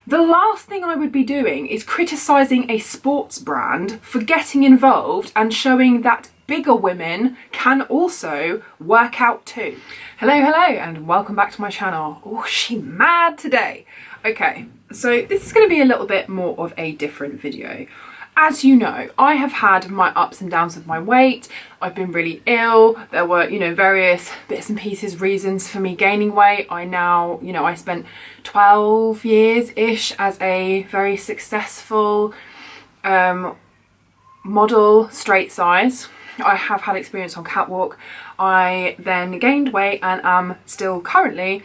The last thing I would be doing is criticising a sports brand for getting involved and showing that bigger women can also work out too. Hello, and welcome back to my channel. Oh, she mad today. Okay, so this is going to be a little bit more of a different video. As you know, I have had my ups and downs with my weight. I've been really ill. There were, various bits and pieces, reasons for me gaining weight. I spent 12 years-ish as a very successful model, straight size. I have had experience on catwalk. I then gained weight and am still currently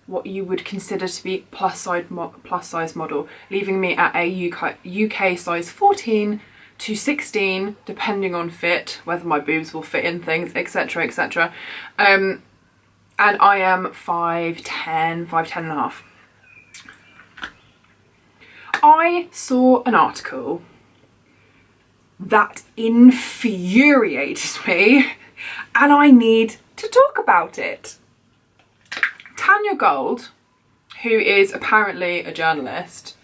what you would consider to be plus size model, leaving me at a UK size 14 to 16, depending on fit, whether my boobs will fit in things, etc, etc. And I am 5'10", 5'10 and a half. I saw an article that infuriated me and I need to talk about it. Tanya Gold, who is apparently a journalist,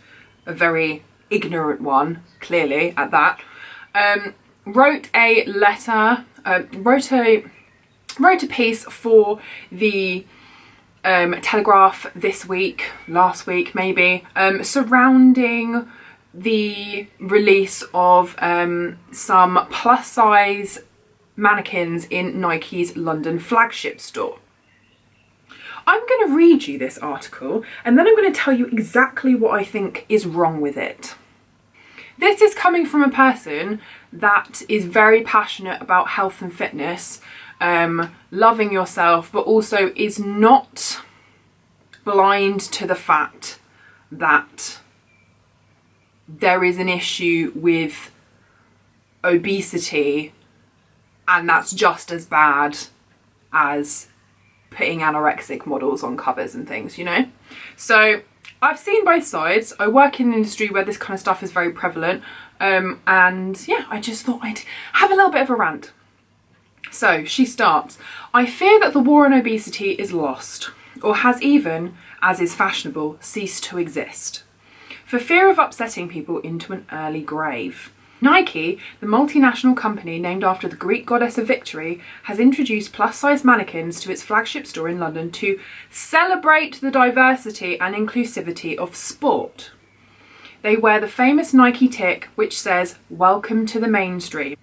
a very ignorant one, clearly at that, wrote a letter, wrote a piece for the Telegraph last week maybe, surrounding the release of some plus size mannequins in Nike's London flagship store. I'm going to read you this article and then I'm going to tell you exactly what I think is wrong with it. This is coming from a person that is very passionate about health and fitness, loving yourself, but also is not blind to the fact that there is an issue with obesity and that's just as bad as putting anorexic models on covers and things, So I've seen both sides. I work in an industry where this kind of stuff is very prevalent. And yeah, I just thought I'd have a little bit of a rant. So she starts, I fear that the war on obesity is lost, or has even, as is fashionable, ceased to exist, for fear of upsetting people into an early grave. Nike, the multinational company named after the Greek goddess of victory, has introduced plus-size mannequins to its flagship store in London to celebrate the diversity and inclusivity of sport. They wear the famous Nike tick, which says, "Welcome to the mainstream."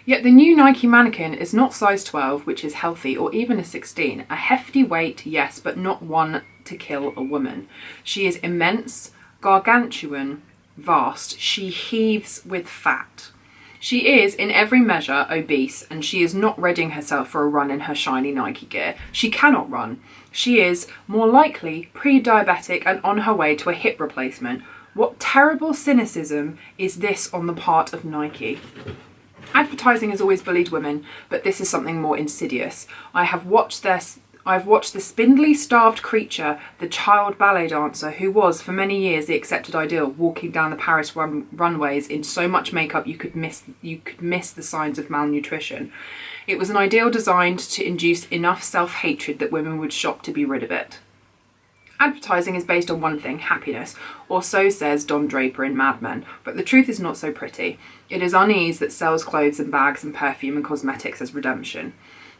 Yet the new Nike mannequin is not size 12, which is healthy, or even a 16. A hefty weight, yes, but not one to kill a woman. She is immense, gargantuan, vast. She heaves with fat. She is, in every measure, obese, and she is not readying herself for a run in her shiny Nike gear. She cannot run. She is, more likely, pre-diabetic and on her way to a hip replacement. What terrible cynicism is this on the part of Nike? Advertising has always bullied women, but this is something more insidious. I've watched the spindly, starved creature, the child ballet dancer who was, for many years, the accepted ideal, walking down the Paris runways in so much makeup you could miss the signs of malnutrition. It was an ideal designed to induce enough self-hatred that women would shop to be rid of it. Advertising is based on one thing, happiness, or so says Don Draper in Mad Men, but the truth is not so pretty. It is unease that sells clothes and bags and perfume and cosmetics as redemption.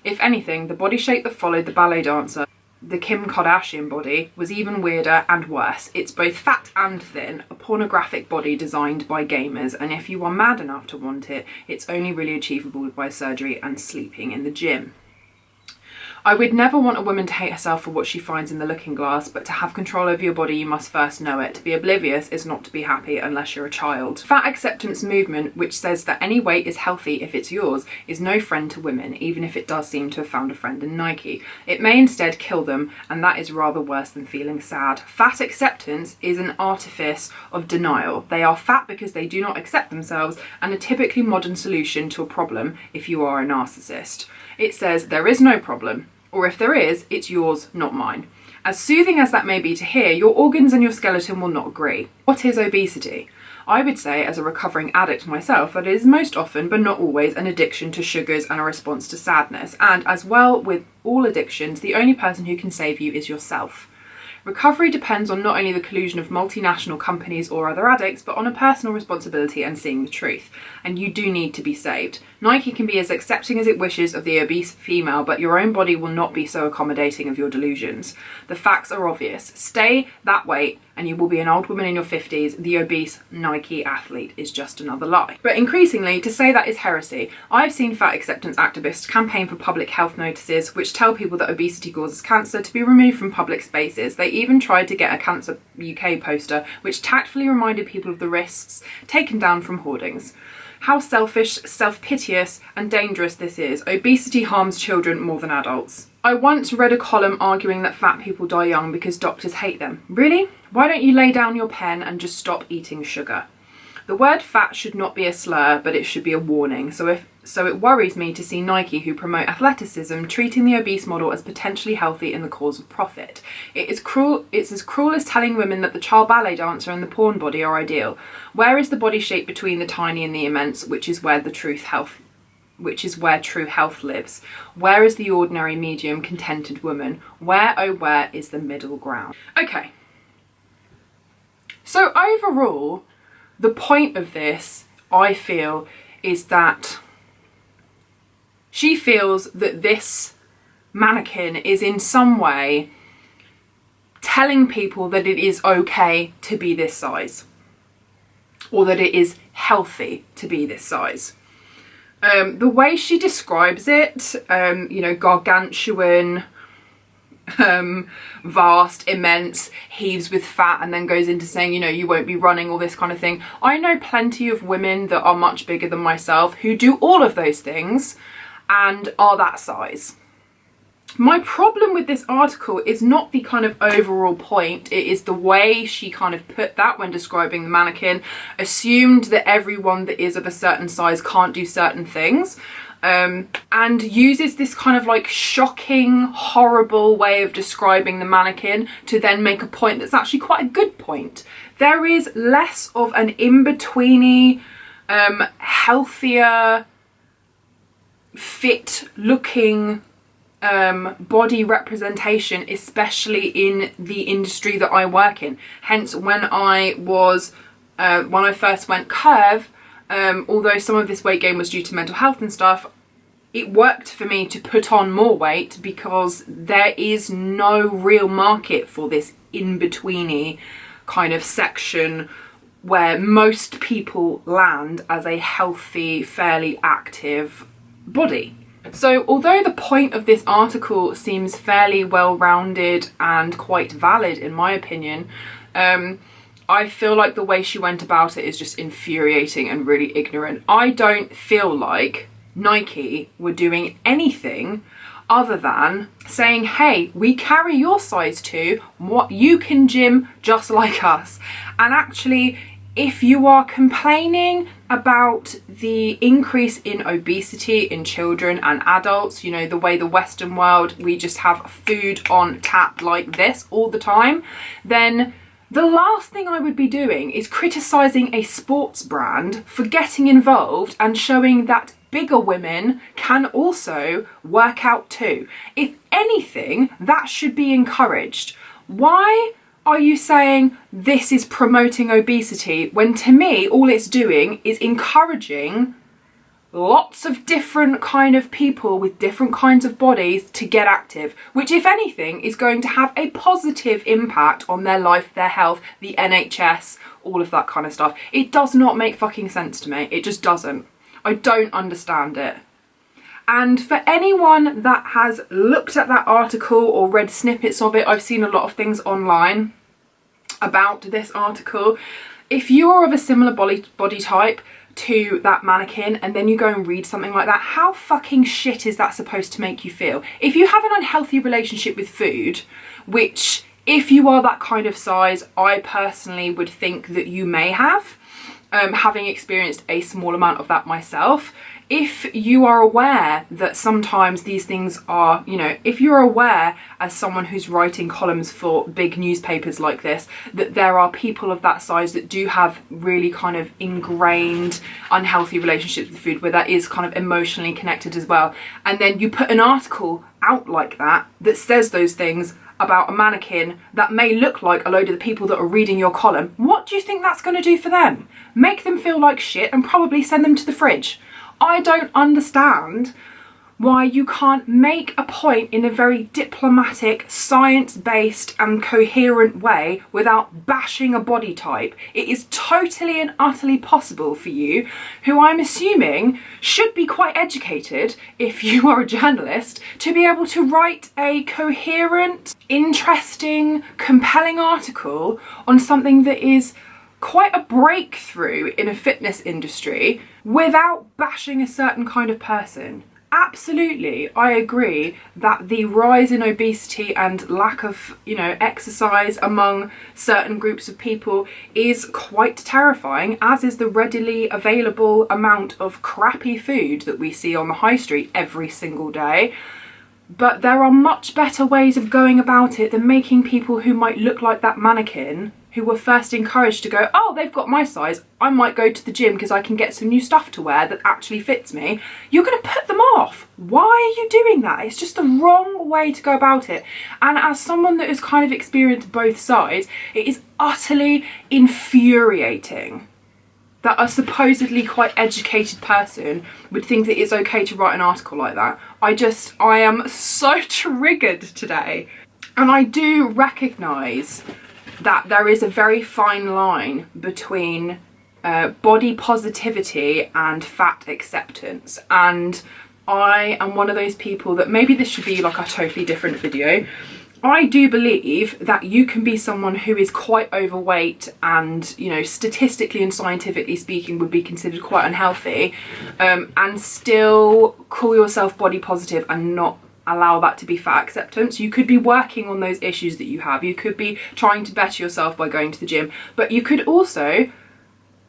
If anything, the body shape that followed the ballet dancer, the Kim Kardashian body, was even weirder and worse. It's both fat and thin, a pornographic body designed by gamers, and if you are mad enough to want it, it's only really achievable by surgery and sleeping in the gym. I would never want a woman to hate herself for what she finds in the looking glass, but to have control over your body, you must first know it. To be oblivious is not to be happy unless you're a child. Fat acceptance movement, which says that any weight is healthy if it's yours, is no friend to women, even if it does seem to have found a friend in Nike. It may instead kill them, and that is rather worse than feeling sad. Fat acceptance is an artifice of denial. They are fat because they do not accept themselves, and a typically modern solution to a problem if you are a narcissist. It says there is no problem. Or if there is, it's yours, not mine. As soothing as that may be to hear, your organs and your skeleton will not agree. What is obesity? I would say, as a recovering addict myself, that it is most often, but not always, an addiction to sugars and a response to sadness. And as well with all addictions, the only person who can save you is yourself. Recovery depends on not only the collusion of multinational companies or other addicts, but on a personal responsibility and seeing the truth. And you do need to be saved. Nike can be as accepting as it wishes of the obese female, but your own body will not be so accommodating of your delusions. The facts are obvious. Stay that weight and you will be an old woman in your 50s. The obese Nike athlete is just another lie. But increasingly, to say that is heresy. I've seen fat acceptance activists campaign for public health notices which tell people that obesity causes cancer to be removed from public spaces. They even tried to get a Cancer UK poster which tactfully reminded people of the risks, taken down from hoardings. How selfish, self-piteous and dangerous this is. Obesity harms children more than adults. I once read a column arguing that fat people die young because doctors hate them. Really? Why don't you lay down your pen and just stop eating sugar? The word fat should not be a slur, but it should be a warning. So it worries me to see Nike, who promote athleticism, treating the obese model as potentially healthy in the cause of profit. It's as cruel as telling women that the child ballet dancer and the porn body are ideal. Where is the body shape between the tiny and the immense, which is where true health lives? Where is the ordinary, medium, contented woman? Where, oh where, is the middle ground? Okay. So overall, the point of this, I feel, is that she feels that this mannequin is in some way telling people that it is okay to be this size, or that it is healthy to be this size. The way she describes it, gargantuan, vast, immense, heaves with fat, and then goes into saying, you won't be running, all this kind of thing. I know plenty of women that are much bigger than myself who do all of those things and are that size. My problem with this article is not the kind of overall point, it is the way she kind of put that when describing the mannequin, assumed that everyone that is of a certain size can't do certain things. And uses this kind of like shocking, horrible way of describing the mannequin to then make a point that's actually quite a good point. There is less of an in-betweeny, healthier, fit-looking body representation, especially in the industry that I work in. Hence, when I first went curve, although some of this weight gain was due to mental health and stuff, it worked for me to put on more weight because there is no real market for this in-betweeny kind of section where most people land as a healthy, fairly active body. So although the point of this article seems fairly well-rounded and quite valid in my opinion, I feel like the way she went about it is just infuriating and really ignorant. I don't feel like Nike were doing anything other than saying, hey, we carry your size too, what you can gym just like us. And actually, if you are complaining about the increase in obesity in children and adults, the way the Western world, we just have food on tap like this all the time, then the last thing I would be doing is criticising a sports brand for getting involved and showing that bigger women can also work out too. If anything, that should be encouraged. Why are you saying this is promoting obesity when to me all it's doing is encouraging lots of different kind of people with different kinds of bodies to get active, which if anything is going to have a positive impact on their life, their health, the NHS, all of that kind of stuff. It does not make fucking sense to me. It just doesn't. I don't understand it. And for anyone that has looked at that article or read snippets of it, I've seen a lot of things online about this article. If you're of a similar body type to that mannequin and then you go and read something like that, how fucking shit is that supposed to make you feel? If you have an unhealthy relationship with food, which if you are that kind of size, I personally would think that you may have, having experienced a small amount of that myself. If you are aware that sometimes these things are, if you're aware as someone who's writing columns for big newspapers like this, that there are people of that size that do have really kind of ingrained unhealthy relationships with food where that is kind of emotionally connected as well. And then you put an article out like that that says those things, about a mannequin that may look like a load of the people that are reading your column, what do you think that's going to do for them? Make them feel like shit and probably send them to the fridge. I don't understand why you can't make a point in a very diplomatic, science-based and coherent way without bashing a body type. It is totally and utterly possible for you, who I'm assuming should be quite educated if you are a journalist, to be able to write a coherent, interesting, compelling article on something that is quite a breakthrough in a fitness industry without bashing a certain kind of person. Absolutely, I agree that the rise in obesity and lack of, exercise among certain groups of people is quite terrifying, as is the readily available amount of crappy food that we see on the high street every single day. But there are much better ways of going about it than making people who might look like that mannequin, who were first encouraged to go, oh, they've got my size, I might go to the gym because I can get some new stuff to wear that actually fits me. You're going to put them off. Why are you doing that? It's just the wrong way to go about it. And as someone that has kind of experienced both sides, it is utterly infuriating that a supposedly quite educated person would think that it's okay to write an article like that. I am so triggered today. And I do recognise that there is a very fine line between body positivity and fat acceptance. And I am one of those people that, maybe this should be like a totally different video, I do believe that you can be someone who is quite overweight and, statistically and scientifically speaking would be considered quite unhealthy, and still call yourself body positive and not allow that to be fat acceptance. You could be working on those issues that you have. You could be trying to better yourself by going to the gym, but you could also,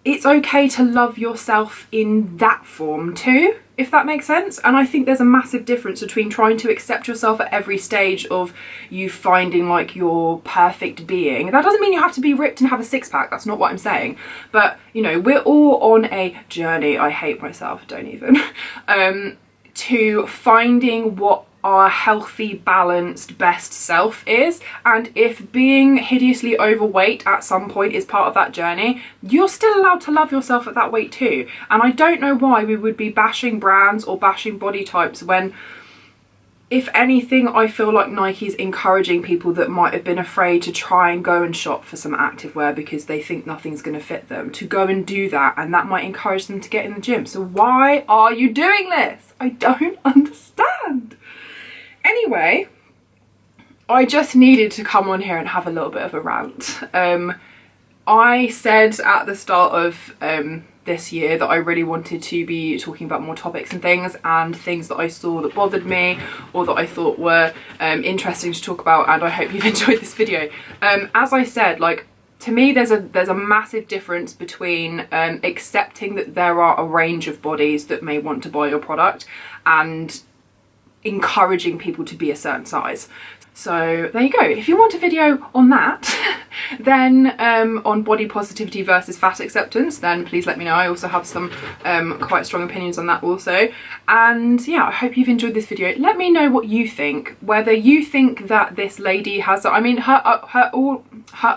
it's okay to love yourself in that form too, if that makes sense. And I think there's a massive difference between trying to accept yourself at every stage of you finding like your perfect being. That doesn't mean you have to be ripped and have a six-pack, that's not what I'm saying. But, we're all on a journey, I hate myself, don't even, to finding what our healthy, balanced, best self is. And if being hideously overweight at some point is part of that journey, you're still allowed to love yourself at that weight too. And I don't know why we would be bashing brands or bashing body types when, if anything, I feel like Nike's encouraging people that might have been afraid to try and go and shop for some activewear because they think nothing's going to fit them, to go and do that, and that might encourage them to get in the gym. So why are you doing this? I don't understand. Anyway, I just needed to come on here and have a little bit of a rant. I said at the start of this year that I really wanted to be talking about more topics and things that I saw that bothered me or that I thought were interesting to talk about, and I hope you've enjoyed this video. As I said, to me there's a massive difference between accepting that there are a range of bodies that may want to buy your product and encouraging people to be a certain size. So there you go. If you want a video on that, then on body positivity versus fat acceptance, then please let me know. I also have some quite strong opinions on that also. And yeah, I hope you've enjoyed this video. Let me know what you think, whether you think that this lady has, I mean, her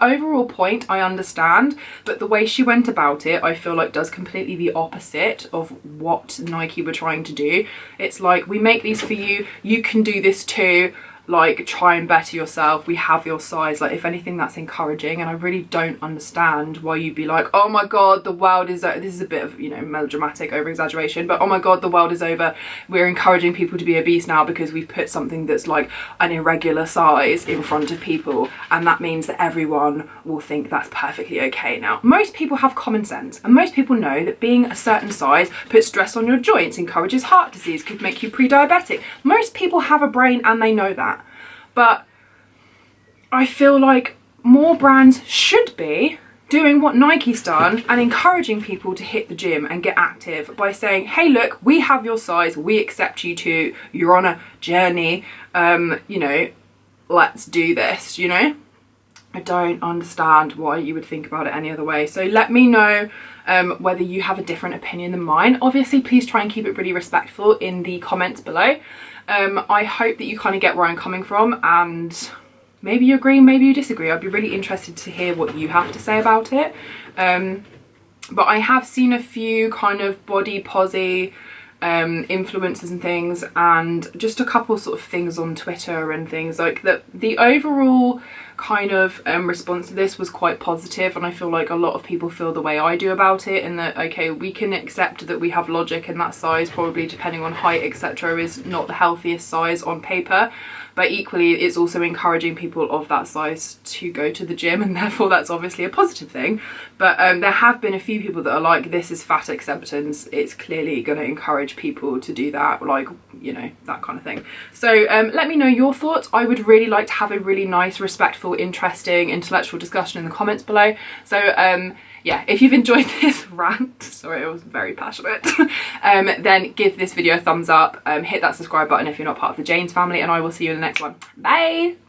overall point I understand, but the way she went about it I feel like does completely the opposite of what Nike were trying to do. It's like, we make these for you, you can do this too, like, try and better yourself, we have your size. Like, if anything, that's encouraging. And I really don't understand why you'd be like, oh my god, the world is over. This is a bit of, melodramatic over exaggeration, but oh my god, the world is over, we're encouraging people to be obese now because we've put something that's like an irregular size in front of people, and that means that everyone will think that's perfectly okay now. Most people have common sense, and most people know that being a certain size puts stress on your joints, encourages heart disease, could make you pre-diabetic. Most people have a brain and they know that. But I feel like more brands should be doing what Nike's done and encouraging people to hit the gym and get active by saying, hey, look, we have your size, we accept you too, you're on a journey, let's do this, I don't understand why you would think about it any other way. So let me know whether you have a different opinion than mine. Obviously, please try and keep it really respectful in the comments below. I hope that you kind of get where I'm coming from, and maybe you agree, maybe you disagree. I'd be really interested to hear what you have to say about it. But I have seen a few kind of body posy influencers and things, and just a couple sort of things on Twitter and things like that. The overall kind of response to this was quite positive, and I feel like a lot of people feel the way I do about it, and that okay, we can accept that we have logic, and that size, probably depending on height etc, is not the healthiest size on paper, but equally it's also encouraging people of that size to go to the gym, and therefore that's obviously a positive thing. But there have been a few people that are like, this is fat acceptance, it's clearly going to encourage people to do that, like, you know, that kind of thing. So let me know your thoughts. I would really like to have a really nice, respectful, interesting, intellectual discussion in the comments below. So yeah, if you've enjoyed this rant, sorry, I was very passionate, then give this video a thumbs up, hit that subscribe button if you're not part of the Jane's family, and I will see you in the next one. Bye!